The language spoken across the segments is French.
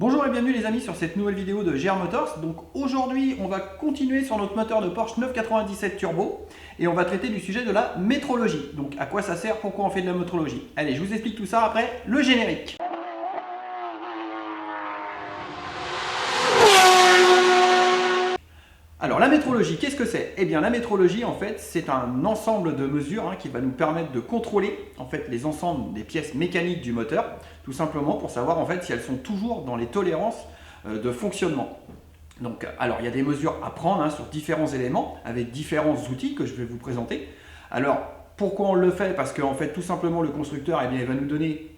Bonjour et bienvenue les amis sur cette nouvelle vidéo de GR Motors. Donc aujourd'hui on va continuer sur notre moteur de Porsche 997 Turbo et on va traiter du sujet de la métrologie. Donc à quoi ça sert, pourquoi on fait de la métrologie. Allez, je vous explique tout ça après le générique. Alors la métrologie, qu'est-ce que c'est? Eh bien la métrologie en fait c'est un ensemble de mesures qui va nous permettre de contrôler en fait les ensembles des pièces mécaniques du moteur, tout simplement pour savoir en fait si elles sont toujours dans les tolérances de fonctionnement. Donc alors il y a des mesures à prendre sur différents éléments avec différents outils que je vais vous présenter. Alors pourquoi on le fait? Parce qu'en fait tout simplement le constructeur il va nous donner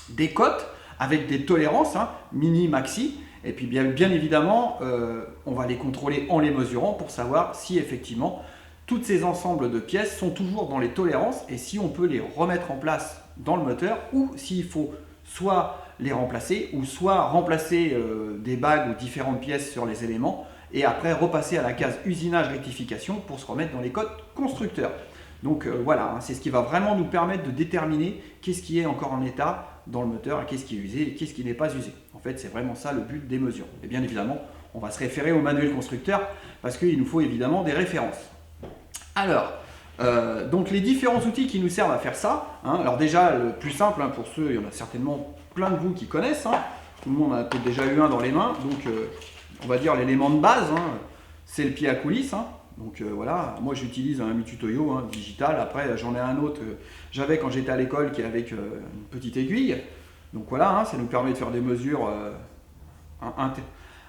des cotes avec des tolérances mini, maxi. Et puis bien évidemment, on va les contrôler en les mesurant pour savoir si effectivement tous ces ensembles de pièces sont toujours dans les tolérances et si on peut les remettre en place dans le moteur ou s'il faut soit les remplacer ou soit remplacer des bagues ou différentes pièces sur les éléments et après repasser à la case usinage rectification pour se remettre dans les codes constructeurs. Donc voilà, c'est ce qui va vraiment nous permettre de déterminer qu'est-ce qui est encore en état dans le moteur, et qu'est-ce qui est usé et qu'est-ce qui n'est pas usé. En fait, c'est vraiment ça le but des mesures. Et bien évidemment, on va se référer au manuel constructeur parce qu'il nous faut évidemment des références. Alors, donc les différents outils qui nous servent à faire ça. Alors déjà, le plus simple, pour ceux, il y en a certainement plein de vous qui connaissent. Tout le monde a peut-être déjà eu un dans les mains. Donc, on va dire l'élément de base, c'est le pied à coulisses. Donc voilà, moi j'utilise un Mitu Toyo digital. Après j'en ai un autre que j'avais quand j'étais à l'école qui est avec une petite aiguille. Donc voilà, ça nous permet de faire des mesures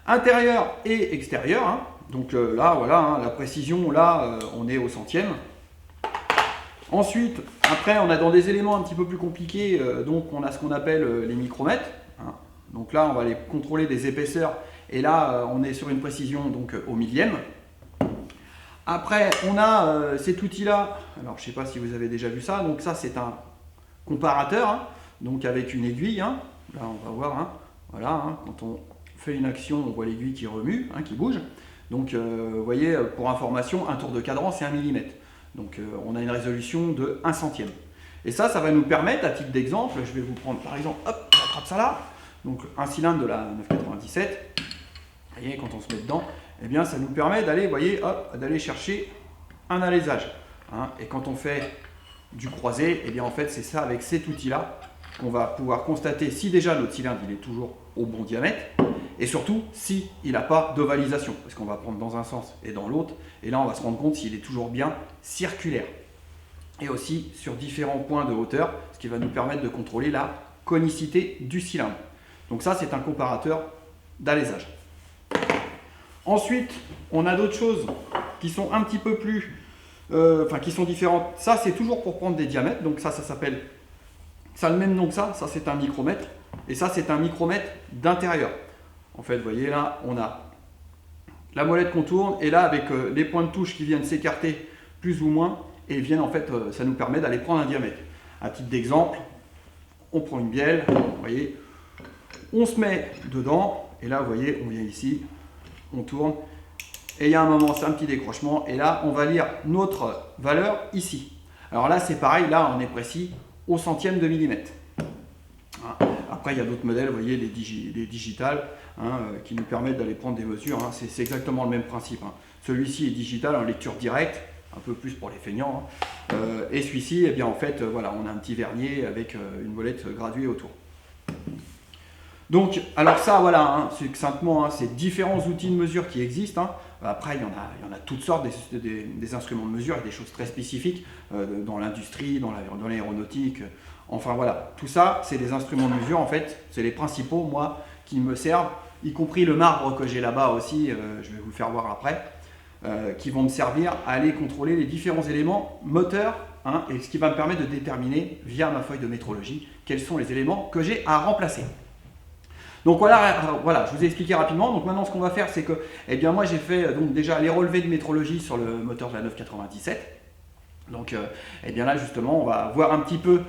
intérieures et extérieures. Donc là voilà, la précision là on est au centième. Ensuite, après on a dans des éléments un petit peu plus compliqués, donc on a ce qu'on appelle les micromètres. Donc là on va les contrôler des épaisseurs et là on est sur une précision donc au millième. Après, on a cet outil-là, alors je ne sais pas si vous avez déjà vu ça, donc ça c'est un comparateur, donc avec une aiguille, là on va voir, voilà, quand on fait une action, on voit l'aiguille qui remue, qui bouge, donc vous voyez, pour information, un tour de cadran c'est 1 mm, donc on a une résolution de 1 centième. Et ça va nous permettre, à titre d'exemple, je vais vous prendre par exemple, hop, j'attrape ça là, donc un cylindre de la 997, vous voyez, quand on se met dedans, eh bien, ça nous permet d'aller, voyez, d'aller chercher un alésage. Et quand on fait du croisé, eh bien, en fait, c'est ça avec cet outil-là qu'on va pouvoir constater si déjà notre cylindre il est toujours au bon diamètre et surtout s'il n'a pas d'ovalisation. Parce qu'on va prendre dans un sens et dans l'autre. Et là, on va se rendre compte s'il est toujours bien circulaire. Et aussi sur différents points de hauteur, ce qui va nous permettre de contrôler la conicité du cylindre. Donc ça, c'est un comparateur d'alésage. Ensuite, on a d'autres choses qui sont un petit peu plus, qui sont différentes. Ça, c'est toujours pour prendre des diamètres. Donc ça s'appelle, ça a le même nom que ça. Ça, c'est un micromètre. Et ça, c'est un micromètre d'intérieur. En fait, vous voyez là, on a la molette qu'on tourne et là, avec les points de touche qui viennent s'écarter plus ou moins, et viennent en fait, ça nous permet d'aller prendre un diamètre. À titre d'exemple, on prend une bielle, vous voyez, on se met dedans et là, vous voyez, on vient ici. On tourne et il y a un moment, c'est un petit décrochement et là on va lire notre valeur ici. Alors là c'est pareil, là on est précis au centième de millimètre. Après il y a d'autres modèles, vous voyez les digitales qui nous permettent d'aller prendre des mesures. C'est exactement le même principe. Celui-ci est digital en lecture directe, un peu plus pour les feignants. Et celui-ci, eh bien en fait voilà, on a un petit vernier avec une molette graduée autour. Donc, alors ça, voilà, succinctement, c'est différents outils de mesure qui existent. Après, il y en a toutes sortes, des instruments de mesure et des choses très spécifiques dans l'industrie, dans l'aéronautique. Enfin voilà, tout ça, c'est des instruments de mesure, en fait, c'est les principaux, moi, qui me servent, y compris le marbre que j'ai là-bas aussi, je vais vous le faire voir après, qui vont me servir à aller contrôler les différents éléments moteurs, et ce qui va me permettre de déterminer, via ma feuille de métrologie, quels sont les éléments que j'ai à remplacer. Donc voilà, je vous ai expliqué rapidement. Donc maintenant, ce qu'on va faire, c'est que, eh bien, moi, j'ai fait donc déjà les relevés de métrologie sur le moteur de la 997. Donc, eh bien là, justement, on va voir un petit peu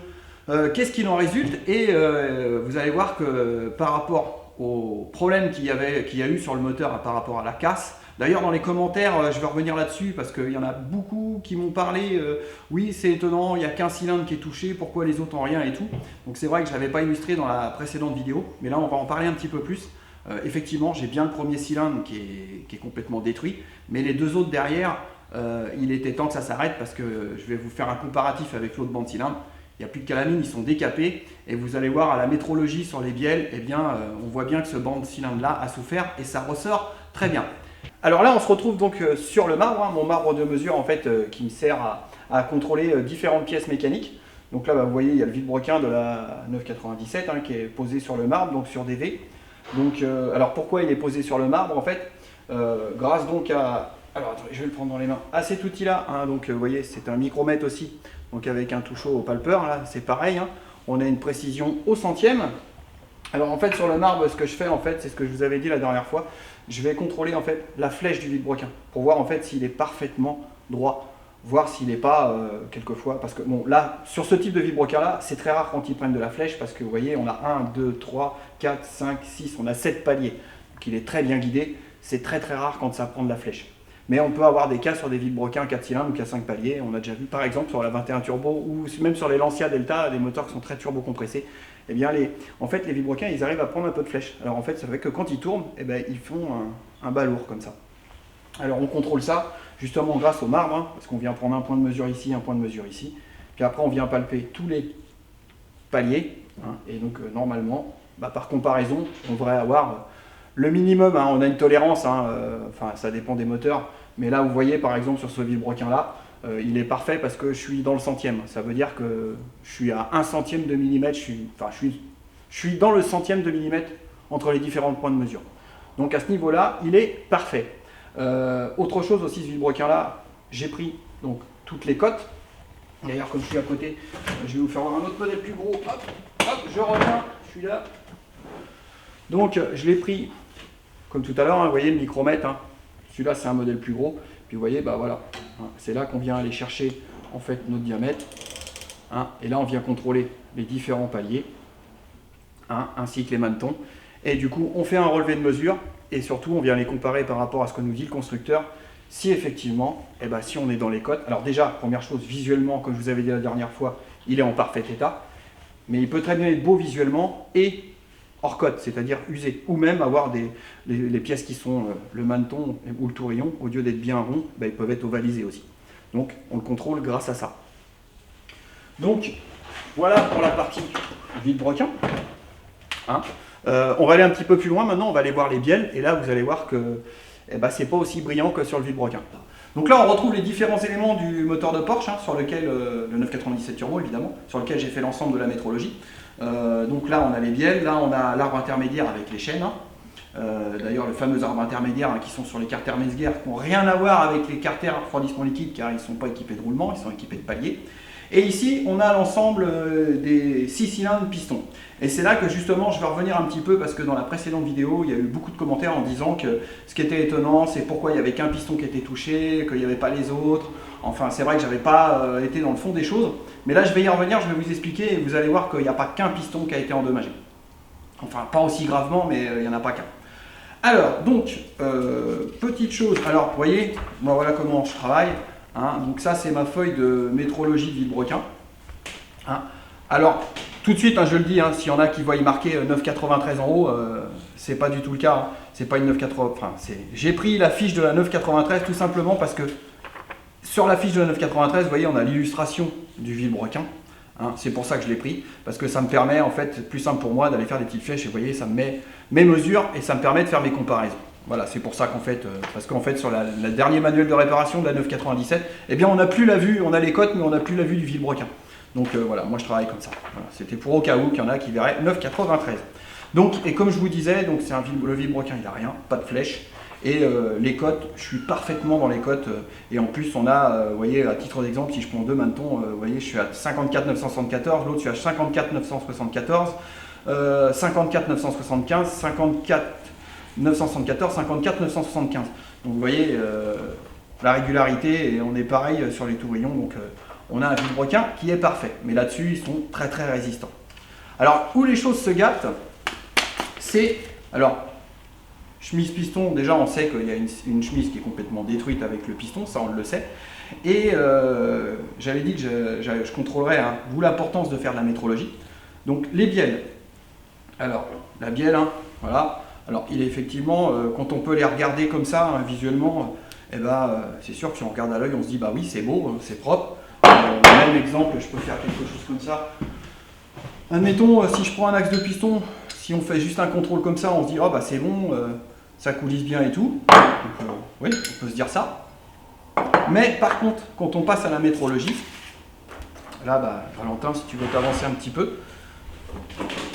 qu'est-ce qu'il en résulte. Et vous allez voir que par rapport aux problèmes qu'il y a eu sur le moteur par rapport à la casse, D'ailleurs, dans les commentaires, je vais revenir là-dessus parce qu'il y en a beaucoup qui m'ont parlé. Oui, c'est étonnant, il n'y a qu'un cylindre qui est touché, pourquoi les autres ont rien et tout. Donc c'est vrai que je ne l'avais pas illustré dans la précédente vidéo, mais là on va en parler un petit peu plus. Effectivement, j'ai bien le premier cylindre qui est complètement détruit, mais les deux autres derrière, il était temps que ça s'arrête parce que je vais vous faire un comparatif avec l'autre banc de cylindre. Il n'y a plus de calamine, ils sont décapés et vous allez voir à la métrologie sur les bielles, eh bien, on voit bien que ce banc de cylindre là a souffert et ça ressort très bien. Alors là, on se retrouve donc sur le marbre, mon marbre de mesure en fait qui me sert à contrôler différentes pièces mécaniques. Donc là, vous voyez, il y a le vilebrequin de la 997 qui est posé sur le marbre, donc sur des V. Donc, alors pourquoi il est posé sur le marbre en fait grâce donc à... Alors attendez, je vais le prendre dans les mains. À cet outil-là, donc vous voyez, c'est un micromètre aussi, donc avec un toucheau au palpeur, là c'est pareil. On a une précision au centième. Alors en fait sur le marbre, ce que je fais en fait, c'est ce que je vous avais dit la dernière fois, je vais contrôler en fait la flèche du vilebrequin pour voir en fait s'il est parfaitement droit, voir s'il n'est pas quelquefois, parce que bon là, sur ce type de vilebrequin là, c'est très rare quand ils prennent de la flèche parce que vous voyez, on a 1, 2, 3, 4, 5, 6, on a 7 paliers, donc il est très bien guidé, c'est très rare quand ça prend de la flèche. Mais on peut avoir des cas sur des vilebrequins 4 cylindres ou qui a 5 paliers. On a déjà vu par exemple sur la 21 Turbo ou même sur les Lancia Delta, des moteurs qui sont très turbo compressés. Eh bien en fait les vilebrequins ils arrivent à prendre un peu de flèche. Alors en fait ça fait que quand ils tournent, eh bien, ils font un bas lourd comme ça. Alors on contrôle ça justement grâce au marbre, parce qu'on vient prendre un point de mesure ici, un point de mesure ici. Puis après on vient palper tous les paliers. Et donc normalement, par comparaison, on devrait avoir... le minimum, on a une tolérance, enfin ça dépend des moteurs, mais là vous voyez par exemple sur ce vilebrequin là, il est parfait parce que je suis dans le centième. Ça veut dire que je suis à 1 centième de millimètre, je suis dans le centième de millimètre entre les différents points de mesure. Donc à ce niveau-là, il est parfait. Autre chose aussi, ce vilebrequin là, j'ai pris donc toutes les cotes. D'ailleurs comme je suis à côté, je vais vous faire voir un autre modèle plus gros. Hop, hop, je reviens, je suis là. Donc je l'ai pris comme tout à l'heure, vous voyez le micromètre, celui-là c'est un modèle plus gros, puis vous voyez, voilà, c'est là qu'on vient aller chercher en fait notre diamètre, et là on vient contrôler les différents paliers, ainsi que les manetons, et du coup on fait un relevé de mesure, et surtout on vient les comparer par rapport à ce que nous dit le constructeur, si effectivement, si on est dans les cotes. Alors déjà, première chose, visuellement, comme je vous avais dit la dernière fois, il est en parfait état, mais il peut très bien être beau visuellement, et hors cote, c'est-à-dire usé, ou même avoir les pièces qui sont le maneton ou le tourillon, au lieu d'être bien rond, ils peuvent être ovalisés aussi. Donc on le contrôle grâce à ça. Donc voilà pour la partie vilebrequin. On va aller un petit peu plus loin maintenant, on va aller voir les bielles, et là vous allez voir que c'est pas aussi brillant que sur le vilebrequin. Donc là on retrouve les différents éléments du moteur de Porsche, sur lequel, le 997 Turbo évidemment, sur lequel j'ai fait l'ensemble de la métrologie. Donc là on a les bielles, là on a l'arbre intermédiaire avec les chaînes. D'ailleurs le fameux arbre intermédiaire qui sont sur les carters Mezger, qui n'ont rien à voir avec les carters refroidissement liquide car ils ne sont pas équipés de roulement, ils sont équipés de paliers. Et ici on a l'ensemble des 6 cylindres pistons. Et c'est là que justement je vais revenir un petit peu parce que dans la précédente vidéo il y a eu beaucoup de commentaires en disant que ce qui était étonnant c'est pourquoi il n'y avait qu'un piston qui était touché, qu'il n'y avait pas les autres. Enfin c'est vrai que je n'avais pas été dans le fond des choses. Mais là je vais y revenir, je vais vous expliquer et vous allez voir qu'il n'y a pas qu'un piston qui a été endommagé. Enfin pas aussi gravement mais il n'y en a pas qu'un. Alors donc, petite chose, alors vous voyez, moi voilà comment je travaille. Donc ça c'est ma feuille de métrologie de vilebrequin. Alors tout de suite, je le dis, s'il y en a qui voient marqué 993 en haut, c'est pas du tout le cas. C'est pas une 993. Enfin, j'ai pris la fiche de la 993 tout simplement parce que sur la fiche de la 993, vous voyez, on a l'illustration du vilebrequin. C'est pour ça que je l'ai pris, parce que ça me permet, en fait, plus simple pour moi d'aller faire des petites flèches, et vous voyez, ça me met mes mesures et ça me permet de faire mes comparaisons. Voilà, c'est pour ça qu'en fait, parce qu'en fait, sur le dernier manuel de réparation de la 997, eh bien, on n'a plus la vue, on a les cotes, mais on n'a plus la vue du vilebrequin. Donc voilà, moi je travaille comme ça. Voilà, c'était pour au cas où qu'il y en a qui verraient 993. Donc, et comme je vous disais, donc le vilebrequin, il n'a rien, pas de flèche. Et les cotes, je suis parfaitement dans les cotes. Et en plus, on a, vous voyez, à titre d'exemple, si je prends deux manetons, vous voyez, je suis à 54 974, l'autre je suis à 54 974, 54 975, 54 974, 54 975. Donc vous voyez la régularité, et on est pareil sur les tourillons. Donc on a un vilebrequin qui est parfait. Mais là-dessus, ils sont très résistants. Alors, où les choses se gâtent, c'est... Alors, chemise piston, déjà on sait qu'il y a une chemise qui est complètement détruite avec le piston, ça on le sait. Et j'avais dit que je contrôlerais, hein, d'où l'importance de faire de la métrologie. Donc les bielles. Alors la bielle, hein, voilà. Alors il est effectivement, quand on peut les regarder comme ça, hein, visuellement, c'est sûr que si on regarde à l'œil, on se dit bah oui c'est beau, c'est propre. Même exemple, je peux faire quelque chose comme ça. Admettons, si je prends un axe de piston, si on fait juste un contrôle comme ça, on se dit oh bah c'est bon, ça coulisse bien et tout. Donc, oui, on peut se dire ça. Mais par contre, quand on passe à la métrologie, là, Valentin, si tu veux t'avancer un petit peu,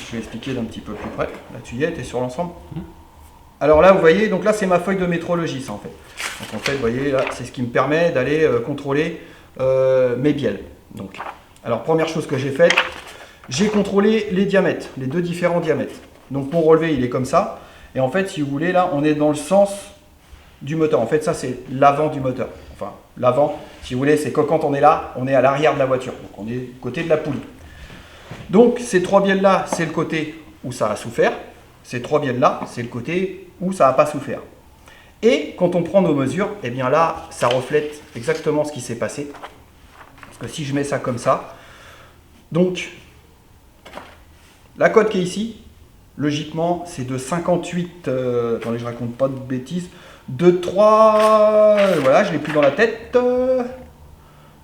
je vais expliquer d'un petit peu plus près. Là, tu y es, tu es sur l'ensemble. Alors là, vous voyez, donc là, c'est ma feuille de métrologie, ça en fait. Donc en fait, vous voyez, là, c'est ce qui me permet d'aller contrôler mes bielles. Donc, alors, première chose que j'ai faite, j'ai contrôlé les diamètres, les deux différents diamètres. Donc mon relevé, il est comme ça. Et en fait, si vous voulez, là, on est dans le sens du moteur. En fait, ça, c'est l'avant du moteur. Enfin, l'avant, si vous voulez, c'est que quand on est là, on est à l'arrière de la voiture. Donc, on est du côté de la poulie. Donc, ces trois bielles-là, c'est le côté où ça a souffert. Ces trois bielles-là, c'est le côté où ça n'a pas souffert. Et quand on prend nos mesures, eh bien là, ça reflète exactement ce qui s'est passé. Parce que si je mets ça comme ça, donc, la cote qui est ici, logiquement, c'est de 58, attendez, je raconte pas de bêtises, de 3, voilà, je l'ai plus dans la tête.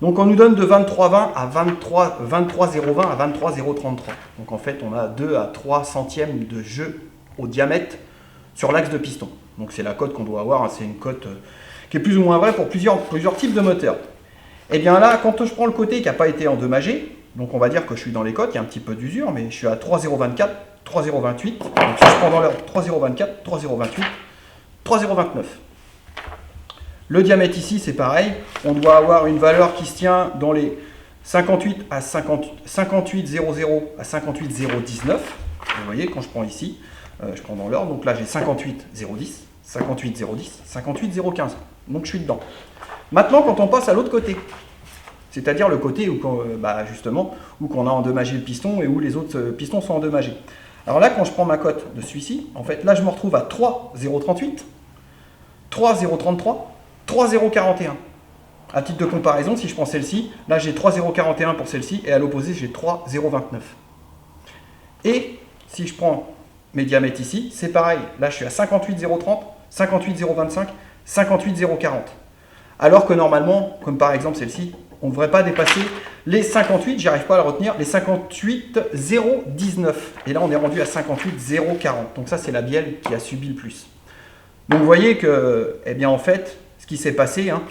Donc on nous donne de 23,20 à 23,020 à 23,033. Donc en fait, on a 2 à 3 centièmes de jeu au diamètre sur l'axe de piston. Donc c'est la cote qu'on doit avoir, hein, c'est une cote qui est plus ou moins vraie pour plusieurs types de moteurs. Et bien là, quand je prends le côté qui n'a pas été endommagé, donc on va dire que je suis dans les cotes, il y a un petit peu d'usure, mais je suis à 3,024, 3,028. Donc si je prends dans l'heure 3,024, 3,028, 3,029. Le diamètre ici, c'est pareil. On doit avoir une valeur qui se tient dans les 58 à 58,00 à 58,019. Vous voyez, quand je prends ici, je prends dans l'heure. Donc là, j'ai 58,010, 58,010, 58,015. Donc je suis dedans. Maintenant, quand on passe à l'autre côté, c'est-à-dire le côté où, justement, où on a endommagé le piston et où les autres pistons sont endommagés. Alors là, quand je prends ma cote de celui-ci, en fait, là, je me retrouve à 3,038, 3,033, 3,041. À titre de comparaison, si je prends celle-ci, là, j'ai 3,041 pour celle-ci et à l'opposé, j'ai 3,029. Et si je prends mes diamètres ici, c'est pareil. Là, je suis à 58,030, 58,025, 58,040. Alors que normalement, comme par exemple celle-ci, on ne devrait pas dépasser les 58, j'arrive pas à la retenir, les 58,019. Et là, on est rendu à 58,040. Donc ça, c'est la bielle qui a subi le plus. Donc vous voyez que, eh bien en fait, ce qui s'est passé, hein,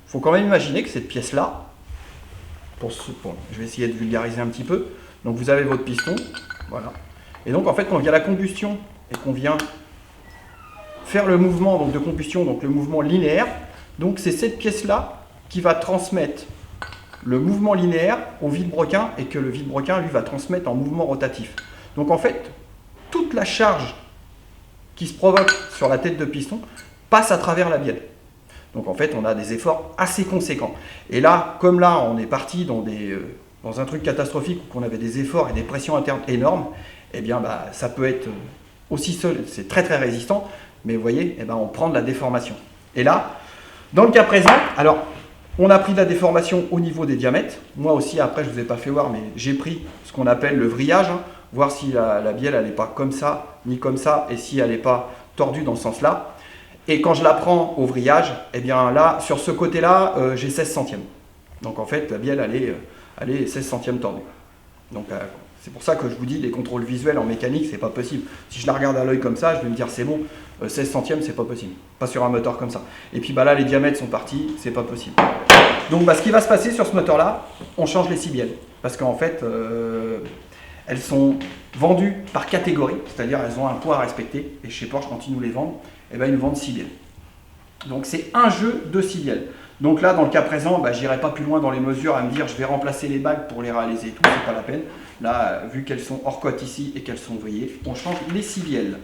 faut quand même imaginer que cette pièce-là, je vais essayer de vulgariser un petit peu. Donc vous avez votre piston, voilà. Et donc en fait, quand il y a la combustion et qu'on vient faire le mouvement donc, de combustion, donc le mouvement linéaire, donc c'est cette pièce-là qui va transmettre le mouvement linéaire au vilebrequin et que le vilebrequin, lui, va transmettre en mouvement rotatif. Donc en fait, toute la charge qui se provoque sur la tête de piston passe à travers la bielle. Donc en fait, on a des efforts assez conséquents. Et là, comme là, on est parti dans un truc catastrophique où on avait des efforts et des pressions internes énormes, eh bien ça peut être aussi seul, c'est très très résistant, mais vous voyez, on prend de la déformation. Et là, dans le cas présent, alors on a pris de la déformation au niveau des diamètres. Moi aussi, après, je ne vous ai pas fait voir, mais j'ai pris ce qu'on appelle le vrillage, hein, voir si la bielle elle n'est pas comme ça, ni comme ça, et si elle n'est pas tordue dans ce sens-là. Et quand je la prends au vrillage, eh bien là, sur ce côté-là, j'ai 16 centièmes. Donc en fait, la bielle, elle est 16 centièmes tordue. Donc c'est pour ça que je vous dis, les contrôles visuels en mécanique, c'est pas possible. Si je la regarde à l'œil comme ça, je vais me dire c'est bon, 16 centièmes, c'est pas possible. Pas sur un moteur comme ça. Et puis là, les diamètres sont partis, c'est pas possible. Donc ce qui va se passer sur ce moteur-là, on change les 6 bielles. Parce qu'en fait, elles sont vendues par catégorie, c'est-à-dire elles ont un poids à respecter. Et chez Porsche, quand ils nous les vendent, ils nous vendent 6 bielles. Donc c'est un jeu de 6 bielles. Donc là, dans le cas présent, je n'irai pas plus loin dans les mesures à me dire je vais remplacer les bagues pour les réaliser et tout, c'est pas la peine. Là, vu qu'elles sont hors cote ici et qu'elles sont vrillées, on change les 6 bielles.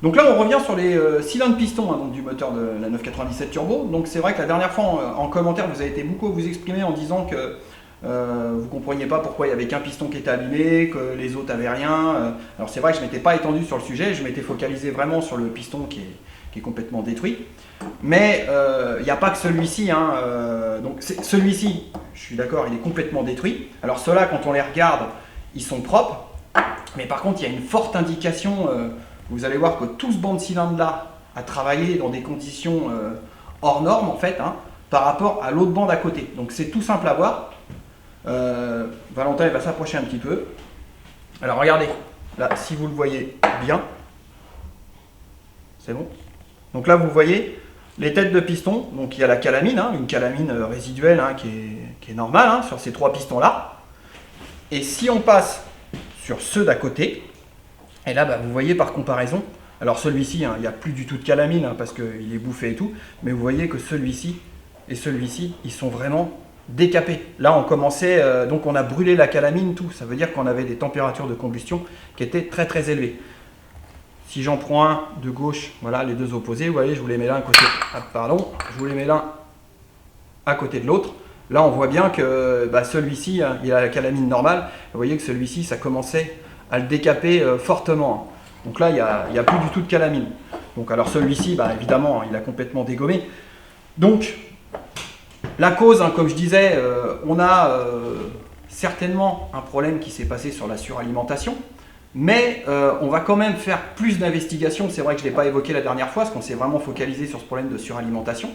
Donc là, on revient sur les cylindres pistons donc du moteur de la 997 Turbo. Donc c'est vrai que la dernière fois, en commentaire, vous avez été beaucoup à vous exprimer en disant que Vous compreniez pas pourquoi il y avait qu'un piston qui était abîmé, que les autres avaient rien. Alors c'est vrai que je m'étais pas étendu sur le sujet, je m'étais focalisé vraiment sur le piston qui est complètement détruit. Mais il n'y a pas que celui-ci. Hein, donc celui-ci, je suis d'accord, il est complètement détruit. Alors ceux-là, quand on les regarde, ils sont propres. Mais par contre, il y a une forte indication. Vous allez voir que tout ce banc de cylindre-là a travaillé dans des conditions hors normes, en fait, hein, par rapport à l'autre banc d'à côté. Donc c'est tout simple à voir. Valentin, il va s'approcher un petit peu. Alors regardez, là, si vous le voyez bien, c'est bon. Donc là, vous voyez les têtes de piston. Donc il y a la calamine, hein, une calamine résiduelle hein, qui est normale hein, sur ces 3 pistons-là. Et si on passe sur ceux d'à côté, et là, bah, vous voyez par comparaison, alors celui-ci, hein, il n'y a plus du tout de calamine hein, parce qu'il est bouffé et tout, mais vous voyez que celui-ci et celui-ci, ils sont vraiment décapés. Là, on commençait, donc on a brûlé la calamine, tout. Ça veut dire qu'on avait des températures de combustion qui étaient très très élevées. Si j'en prends un de gauche, voilà, les deux opposés, vous voyez, je vous les mets l'un à côté. Ah, pardon, je vous les mets l'un à côté de l'autre. Là, on voit bien que bah, celui-ci, hein, il a la calamine normale. Vous voyez que celui-ci, ça commençait à le décaper fortement. Donc là, il n'y a plus du tout de calamine. Donc alors celui-ci, bah, évidemment, il a complètement dégommé. Donc, la cause, hein, comme je disais, on a certainement un problème qui s'est passé sur la suralimentation. Mais on va quand même faire plus d'investigations. C'est vrai que je ne l'ai pas évoqué la dernière fois, parce qu'on s'est vraiment focalisé sur ce problème de suralimentation.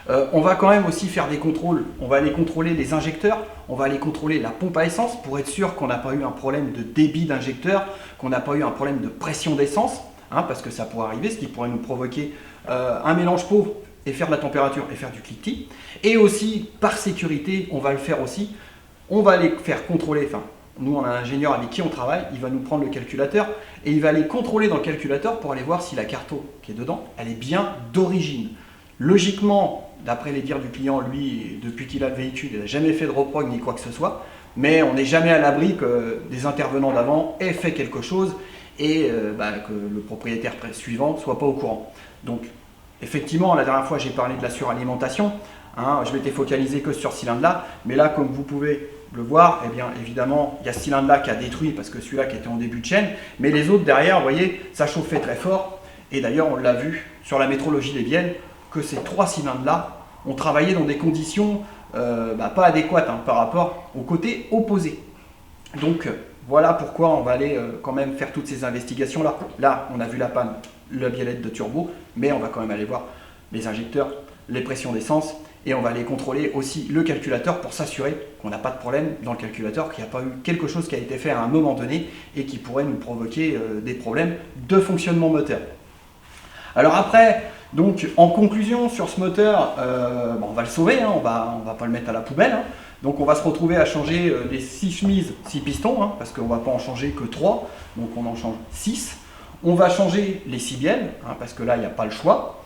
On va quand même aussi faire des contrôles. On va aller contrôler les injecteurs, on va aller contrôler la pompe à essence pour être sûr qu'on n'a pas eu un problème de débit d'injecteur, qu'on n'a pas eu un problème de pression d'essence, hein, parce que ça pourrait arriver, ce qui pourrait nous provoquer un mélange pauvre et faire de la température et faire du cliquetis. Et aussi, par sécurité, on va le faire aussi, on va aller faire contrôler, enfin, nous on a un ingénieur avec qui on travaille, il va nous prendre le calculateur et il va aller contrôler dans le calculateur pour aller voir si la carte qui est dedans, elle est bien d'origine. Logiquement, d'après les dires du client, lui, depuis qu'il a le véhicule, il n'a jamais fait de reprog ni quoi que ce soit, mais on n'est jamais à l'abri que des intervenants d'avant aient fait quelque chose et que le propriétaire suivant ne soit pas au courant. Donc, effectivement, la dernière fois, j'ai parlé de la suralimentation. Hein, je m'étais focalisé que sur ce cylindre-là, mais là, comme vous pouvez le voir, eh bien, évidemment, il y a ce cylindre-là qui a détruit parce que celui-là qui était en début de chaîne, mais les autres derrière, vous voyez, ça chauffait très fort. Et d'ailleurs, on l'a vu sur la métrologie lévienne, que ces 3 cylindres-là ont travaillé dans des conditions pas adéquates hein, par rapport au côté opposé. Donc voilà pourquoi on va aller quand même faire toutes ces investigations-là. Là, on a vu la panne, la biellette de turbo, mais on va quand même aller voir les injecteurs, les pressions d'essence, et on va aller contrôler aussi le calculateur pour s'assurer qu'on n'a pas de problème dans le calculateur, qu'il n'y a pas eu quelque chose qui a été fait à un moment donné et qui pourrait nous provoquer des problèmes de fonctionnement moteur. Alors après, donc en conclusion sur ce moteur, on va le sauver, hein, on va pas le mettre à la poubelle. Hein. Donc on va se retrouver à changer les 6 chemises, 6 pistons, hein, parce qu'on ne va pas en changer que 3, donc on en change 6. On va changer les 6 bielles, hein, parce que là il n'y a pas le choix.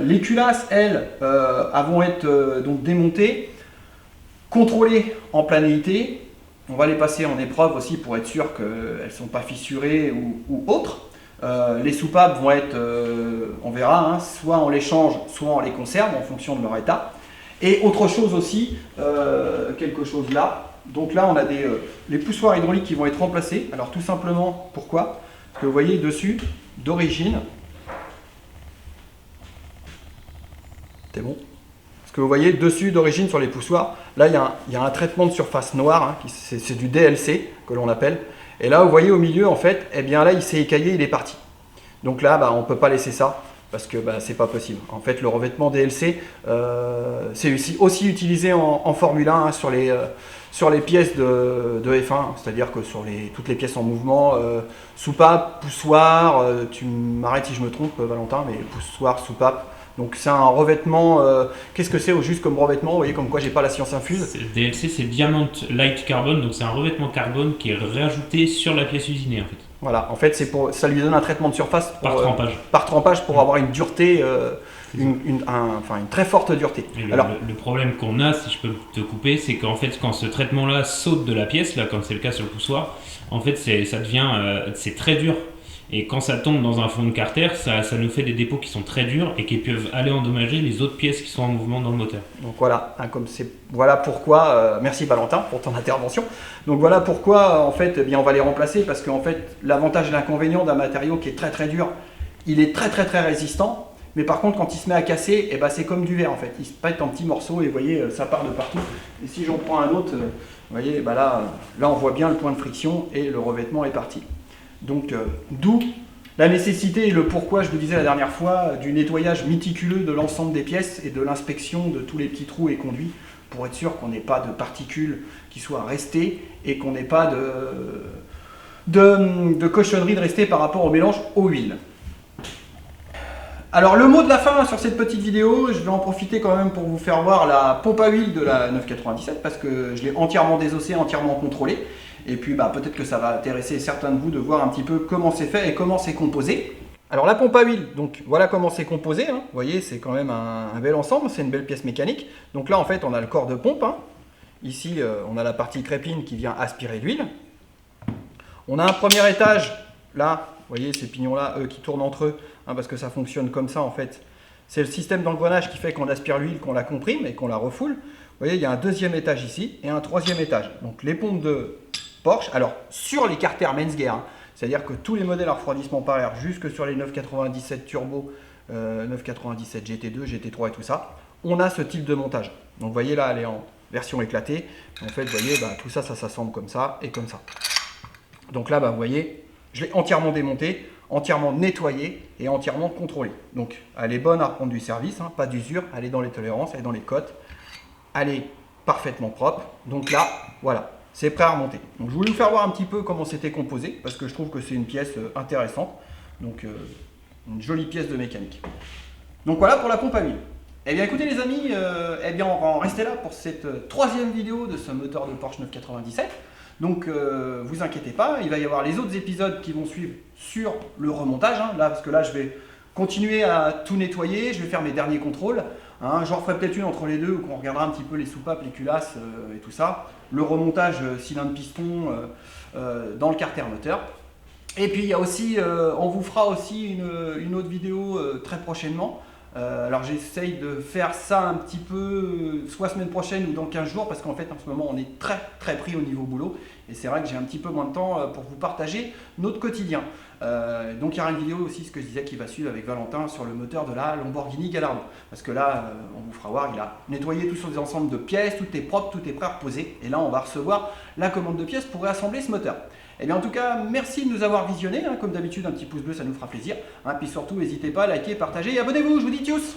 Les culasses, elles, vont être donc démontées, contrôlées en planéité. On va les passer en épreuve aussi pour être sûr qu'elles ne sont pas fissurées ou autres. Les soupapes vont être, on verra, hein, soit on les change, soit on les conserve en fonction de leur état. Et autre chose aussi, quelque chose là. Donc là, on a les poussoirs hydrauliques qui vont être remplacés. Alors tout simplement, pourquoi? Parce que vous voyez dessus, d'origine, c'est bon. Parce que vous voyez dessus, d'origine sur les poussoirs, là il y a un traitement de surface noire, hein, c'est du DLC que l'on appelle. Et là, vous voyez au milieu, en fait, eh bien là, il s'est écaillé, il est parti. Donc là, on ne peut pas laisser ça, parce que c'est pas possible. En fait, le revêtement DLC, c'est aussi utilisé en Formule 1 hein, sur les pièces de F1, c'est-à-dire que sur toutes les pièces en mouvement, soupape, poussoir, tu m'arrêtes si je me trompe, Valentin, mais poussoir, soupape. Donc c'est un revêtement, qu'est-ce que c'est au juste comme revêtement? Vous voyez comme quoi j'ai pas la science infuse. DLC, c'est Diamond Light Carbon, donc c'est un revêtement carbone qui est rajouté sur la pièce usinée en fait. Voilà, en fait ça lui donne un traitement de surface par trempage pour avoir une dureté, une très forte dureté. Le problème qu'on a, si je peux te couper, c'est qu'en fait quand ce traitement-là saute de la pièce, là, comme c'est le cas sur le poussoir, en fait c'est très dur. Et quand ça tombe dans un fond de carter, ça nous fait des dépôts qui sont très durs et qui peuvent aller endommager les autres pièces qui sont en mouvement dans le moteur. Donc voilà, voilà pourquoi, merci Valentin pour ton intervention. Donc voilà pourquoi en fait, eh bien, on va les remplacer parce qu'en fait, l'avantage et l'inconvénient d'un matériau qui est très très dur, il est très très très résistant. Mais par contre, quand il se met à casser, eh ben, c'est comme du verre en fait. Il se pète en petits morceaux et vous voyez, ça part de partout. Et si j'en prends un autre, vous voyez, bah là, on voit bien le point de friction et le revêtement est parti. Donc, d'où la nécessité et le pourquoi, je vous disais la dernière fois, du nettoyage méticuleux de l'ensemble des pièces et de l'inspection de tous les petits trous et conduits pour être sûr qu'on n'ait pas de particules qui soient restées et qu'on n'ait pas de cochonnerie de rester par rapport au mélange eau-huile. Alors le mot de la fin sur cette petite vidéo, je vais en profiter quand même pour vous faire voir la pompe à huile de la 997 parce que je l'ai entièrement désossée, entièrement contrôlée. Et puis peut-être que ça va intéresser certains de vous de voir un petit peu comment c'est fait et comment c'est composé. Alors la pompe à huile, donc voilà comment c'est composé. Hein. Vous voyez, c'est quand même un bel ensemble, c'est une belle pièce mécanique. Donc là en fait on a le corps de pompe. Hein. Ici on a la partie crépine qui vient aspirer l'huile. On a un premier étage, là, vous voyez ces pignons là, eux qui tournent entre eux, hein, parce que ça fonctionne comme ça en fait. C'est le système d'engrenage qui fait qu'on aspire l'huile, qu'on la comprime et qu'on la refoule. Vous voyez, il y a un deuxième étage ici et un troisième étage. Donc les pompes de Porsche, alors sur les carters Menzgear, hein, c'est-à-dire que tous les modèles à refroidissement par air, jusque sur les 997 Turbo, 997 GT2, GT3 et tout ça, on a ce type de montage. Donc vous voyez là, elle est en version éclatée. En fait, vous voyez, tout ça, ça s'assemble comme ça et comme ça. Donc là, vous voyez, je l'ai entièrement démonté, entièrement nettoyée et entièrement contrôlée. Donc elle est bonne à reprendre du service, hein, pas d'usure, elle est dans les tolérances, elle est dans les cotes, elle est parfaitement propre. Donc là, voilà, c'est prêt à remonter. Donc je voulais vous faire voir un petit peu comment c'était composé, parce que je trouve que c'est une pièce intéressante. Donc une jolie pièce de mécanique. Donc voilà pour la pompe à huile. Eh bien écoutez les amis, eh bien on va en rester là pour cette troisième vidéo de ce moteur de Porsche 997. Donc vous inquiétez pas, il va y avoir les autres épisodes qui vont suivre sur le remontage, hein, là, parce que là je vais continuer à tout nettoyer, je vais faire mes derniers contrôles. Hein, j'en ferai peut-être une entre les deux où on regardera un petit peu les soupapes, les culasses et tout ça. Le remontage cylindre-piston dans le carter moteur. Et puis il y a aussi, on vous fera aussi une autre vidéo très prochainement. Alors j'essaye de faire ça un petit peu soit semaine prochaine ou dans 15 jours parce qu'en fait en ce moment on est très très pris au niveau boulot et c'est vrai que j'ai un petit peu moins de temps pour vous partager notre quotidien. Donc il y aura une vidéo aussi, ce que je disais, qui va suivre avec Valentin sur le moteur de la Lamborghini Gallardo parce que là on vous fera voir, il a nettoyé tout sur des ensembles de pièces, tout est propre, tout est prêt à reposer et là on va recevoir la commande de pièces pour réassembler ce moteur. Et bien en tout cas, merci de nous avoir visionnés, hein, comme d'habitude un petit pouce bleu ça nous fera plaisir, hein, puis surtout n'hésitez pas à liker, partager et abonnez-vous, je vous dis tchuss.